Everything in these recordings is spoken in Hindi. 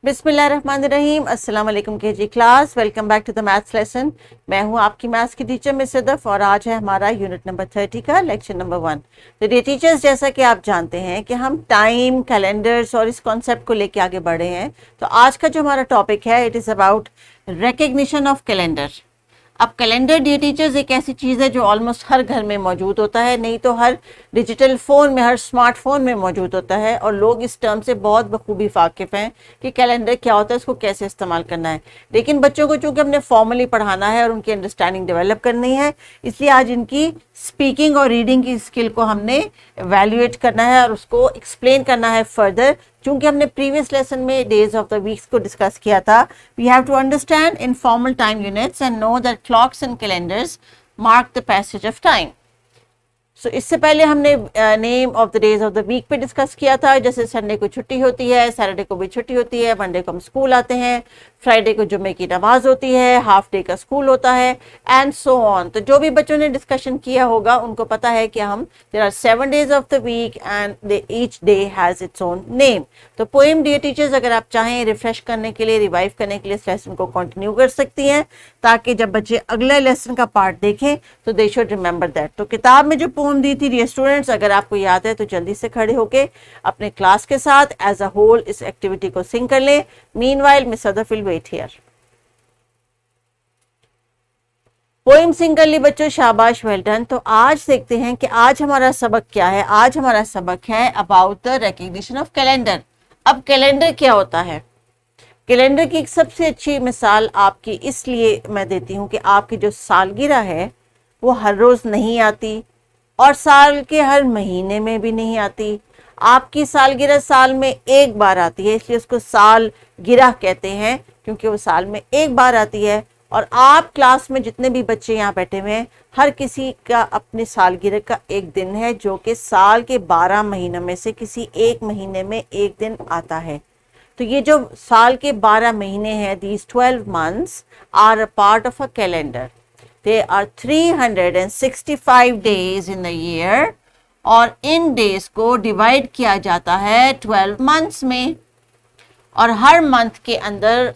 बिस्मिल्लाहिर्रहमानिर्रहीम। अस्सलाम वालेकुम KG class, welcome back to the maths lesson. मैं हूं आपकी मैथ्स की टीचर मिस सदफ और आज है हमारा यूनिट नंबर 30 का लेक्चर नंबर 1। तो ये टीचर्स, जैसा कि आप जानते हैं कि हम टाइम, कैलेंडर्स और इस कॉन्सेप्ट को लेके आगे बढ़े हैं। तो आज का जो हमारा टॉपिक है, it is about recognition of calendar. अब कैलेंडर डियर टीचर्स एक ऐसी चीज़ है जो ऑलमोस्ट हर घर में मौजूद होता है, नहीं तो हर डिजिटल फ़ोन में, हर स्मार्टफोन में मौजूद होता है और लोग इस टर्म से बहुत बखूबी वाकिफ़ हैं कि कैलेंडर क्या होता है, इसको कैसे इस्तेमाल करना है। लेकिन बच्चों को चूंकि हमने फॉर्मली पढ़ाना है और उनकी अंडरस्टैंडिंग डेवलप करनी है, इसलिए आज इनकी स्पीकिंग और रीडिंग की स्किल को हमने एवेल्युएट करना है और उसको एक्सप्लेन करना है फर्दर। चूंकि हमने प्रीवियस लेसन में डेज ऑफ द वीक्स को डिस्कस किया था, we have to understand informal time units and know that clocks and calendars mark the passage of time. So इससे पहले हमने name of the days of the week पे डिस्कस किया था। जैसे संडे को छुट्टी होती है, सैटरडे को भी छुट्टी होती है, मंडे को हम स्कूल आते हैं, फ्राइडे को जुम्मे की नमाज होती है, हाफ डे का स्कूल होता है एंड सो ऑन। तो जो भी बच्चों ने डिस्कशन किया होगा उनको पता है कि हम there are 7 days of the week and each day has its own name. तो पोएम डियर टीचर्स, अगर आप चाहें रिफ्रेश करने के लिए, रिवाइव करने के लिए इस लेसन को कंटिन्यू कर सकती हैं, ताकि जब बच्चे अगले लेसन का पार्ट देखें तो दे शुड रिमेंबर दैट। तो किताब में जो पोम दी थी डियर स्टूडेंट्स, अगर आपको याद है तो जल्दी से खड़े होके अपने क्लास के साथ एज अ होल इस एक्टिविटी को सिंग कर लें। Meanwhile miss Sadaf will wait here. Poem sing कर ली बच्चों, शाबाश, वेल डन। तो आज देखते हैं कि आज हमारा सबक क्या है। आज हमारा सबक है about the recognition of calendar. अब कैलेंडर क्या होता है? कैलेंडर की एक सबसे अच्छी मिसाल आपकी इसलिए मैं देती हूँ कि आपकी जो सालगिरह है वो हर रोज नहीं आती और साल के हर महीने में भी नहीं आती। आपकी सालगिरह साल में एक बार आती है, इसलिए उसको सालगिरह कहते हैं, क्योंकि वो साल में एक बार आती है। और आप क्लास में जितने भी बच्चे यहाँ बैठे हुए हैं, हर किसी का अपने सालगिरह का एक दिन है जो कि साल के 12 महीनों में से किसी एक महीने में एक दिन आता है। तो ये जो साल के 12 महीने हैं, these 12 months are a part of a calendar. There are 365 days in the year और इन डेज को डिवाइड किया जाता है 12 मंथ्स में और हर मंथ के अंदर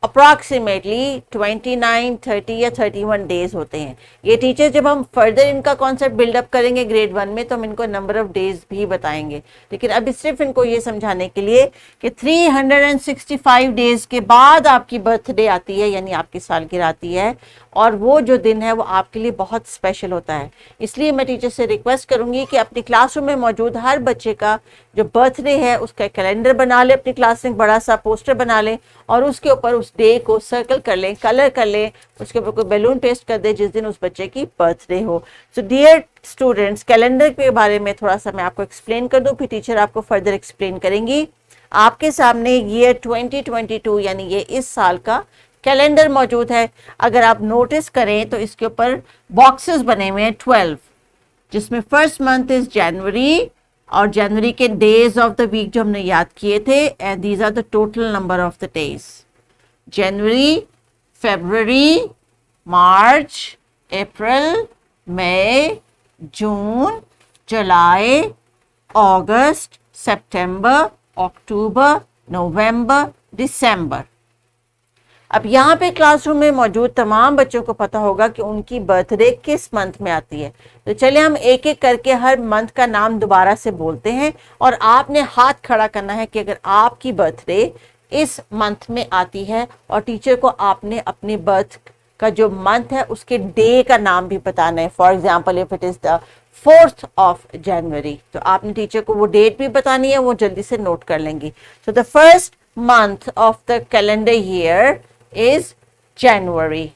अप्रॉक्सीमेटली 29, 30 या 31 डेज होते हैं। ये टीचर जब हम फर्दर इनका कॉन्सेप्ट बिल्डअप करेंगे ग्रेड 1 में तो हम इनको नंबर ऑफ डेज भी बताएंगे, लेकिन अभी सिर्फ इनको ये समझाने के लिए कि 365 डेज के बाद आपकी बर्थडे आती है, यानी आपकी सालगिरह आती है और वो जो दिन है वो आपके लिए बहुत स्पेशल होता है। इसलिए मैं टीचर से रिक्वेस्ट करूंगी कि अपनी क्लासरूम में मौजूद हर बच्चे का जो बर्थडे है उसका कैलेंडर बना ले, अपनी क्लास में बड़ा सा पोस्टर बना ले और उसके ऊपर उस डे को सर्कल कर लें, कलर कर लें, उसके ऊपर कोई बैलून पेस्ट कर दे जिस दिन उस बच्चे की बर्थडे हो। सो डियर स्टूडेंट्स, कैलेंडर के बारे में थोड़ा सा मैं आपको एक्सप्लेन कर दूं, फिर टीचर आपको फर्दर एक्सप्लेन करेंगी। आपके सामने ईयर 2022 यानी ये इस साल का कैलेंडर मौजूद है। अगर आप नोटिस करें तो इसके ऊपर बॉक्सेस बने हुए हैं 12, जिसमें फर्स्ट मंथ इज जनवरी और जनवरी के डेज ऑफ द वीक जो हमने याद किए थे, and these are the total number of the days. जनवरी, फरवरी, मार्च, अप्रैल, मई, जून, जुलाई, अगस्त, सितंबर, अक्टूबर, नवंबर, दिसंबर। अब यहाँ पे क्लासरूम में मौजूद तमाम बच्चों को पता होगा कि उनकी बर्थडे किस मंथ में आती है। तो चलिए हम एक एक करके हर मंथ का नाम दोबारा से बोलते हैं और आपने हाथ खड़ा करना है कि अगर आपकी बर्थडे इस मंथ में आती है और टीचर को आपने अपनी बर्थ का जो मंथ है उसके डे का नाम भी बताना है। For example if it is the 4th of January, तो आपने टीचर को वो डेट भी बतानी है, वो जल्दी से नोट कर लेंगी। तो the first month of the calendar year is January.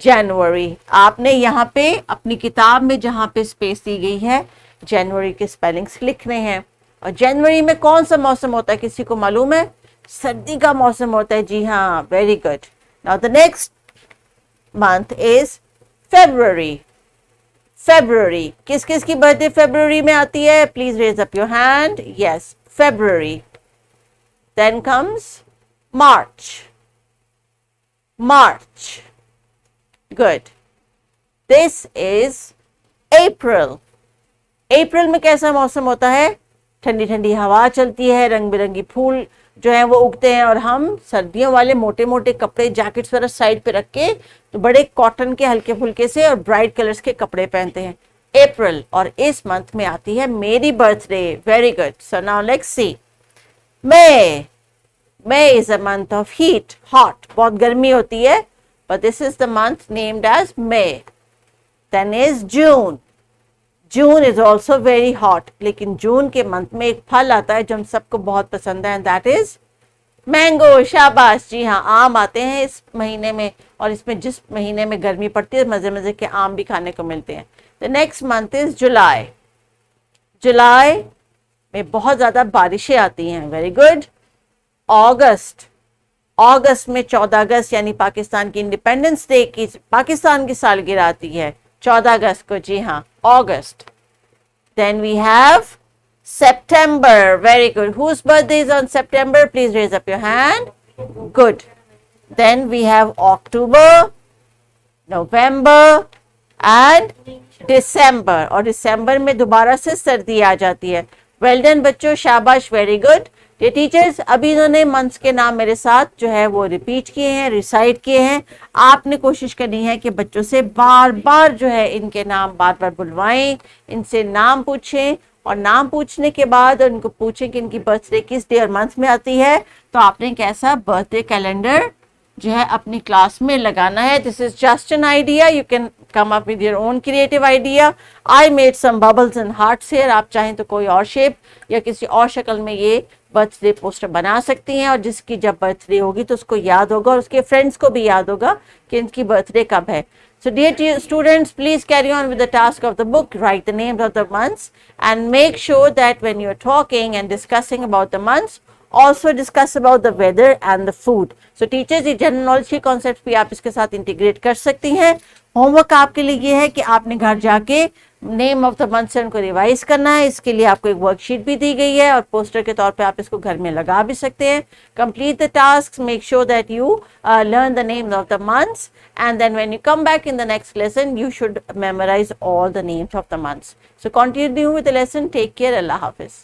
जनवरी आपने यहाँ पे अपनी किताब में जहाँ पे स्पेस दी गई है जनवरी के स्पेलिंग्स लिख रहे हैं। और जनवरी में कौन सा मौसम होता है, किसी को मालूम है? सर्दी का मौसम होता है। जी हाँ, very good. Now the next month is February. February, किस किस की बर्थडे फेब्रुअरी में आती है? Please raise up your hand. Yes, February. Then comes March. March. Good. This is April. April में कैसा मौसम होता है? ठंडी ठंडी हवा चलती है, रंग बिरंगी फूल जो है वो उगते हैं, और हम सर्दियों वाले मोटे मोटे कपड़े, जैकेट्स वगैरह साइड पे रख के तो बड़े कॉटन के हल्के फुल्के से और ब्राइट कलर्स के कपड़े पहनते हैं। अप्रैल, और इस मंथ में आती है मेरी birthday. Very good, so now let's see. May, May is a month of heat, hot, बहुत गर्मी होती है, but this is the month named as May. Then is June. June is also very hot, लेकिन जून के मंथ में एक फल आता है जो हम सबको बहुत पसंद है, and that is मैंगो। शाबाश, जी हाँ, आम आते हैं इस महीने में, और इसमें जिस महीने में गर्मी पड़ती है मजे मजे के आम भी खाने को मिलते हैं। The next month is July. जुलाई में बहुत ज्यादा बारिशें आती हैं। Very good. अगस्त, अगस्त में 14 अगस्त यानी पाकिस्तान की इंडिपेंडेंस डे की, पाकिस्तान की सालगिरह आती है 14 अगस्त को, जी हाँ, अगस्त। Then we have September. Very good. Whose birthday is on September? Please raise up your hand. Good. Then we have October, November and December. और दिसंबर में दोबारा से सर्दी आ जाती है। वेल डन बच्चों, शाबाश, वेरी गुड। ये टीचर्स अभी इन्होंने मंथ्स के नाम मेरे साथ जो है वो रिपीट किए हैं, रिसाइट किए हैं। आपने कोशिश करनी है कि बच्चों से बार बार जो है इनके नाम बार बार बुलवाएं, इनसे नाम पूछें, और नाम पूछने के बाद उनको पूछें कि इनकी बर्थडे किस डे और मंथ में आती है, तो आपने कैसा बर्थडे कैलेंडर जो है अपनी क्लास में लगाना है। This is just an idea, you can come up with your own creative idea. I made some bubbles and hearts here, आप चाहें तो कोई और शेप या किसी और शक्ल में ये बर्थडे पोस्टर बना सकती हैं, और जिसकी जब बर्थडे होगी तो उसको याद होगा और उसके फ्रेंड्स को भी याद होगा कि इनकी बर्थडे कब है। So dear students, please carry on with the task of the book. Write the names of the months and make sure that when you're talking and discussing about the months, also discuss about the weather and the food. So teachers, ये जनरल नॉलेज के कॉन्सेप्ट भी आप इसके साथ इंटीग्रेट कर सकती हैं। होमवर्क आपके लिए ये है कि आपने घर जाके नेम ऑफ द मंथ से उनको रिवाइज करना है। इसके लिए आपको एक वर्कशीट भी दी गई है और पोस्टर के तौर पे आप इसको घर में लगा भी सकते हैं। Complete the task, make sure that you learn the names of the months, and then when you come back in the next lesson you should memorize all the names of the months. So continue with the lesson. Take care. Allah Hafiz.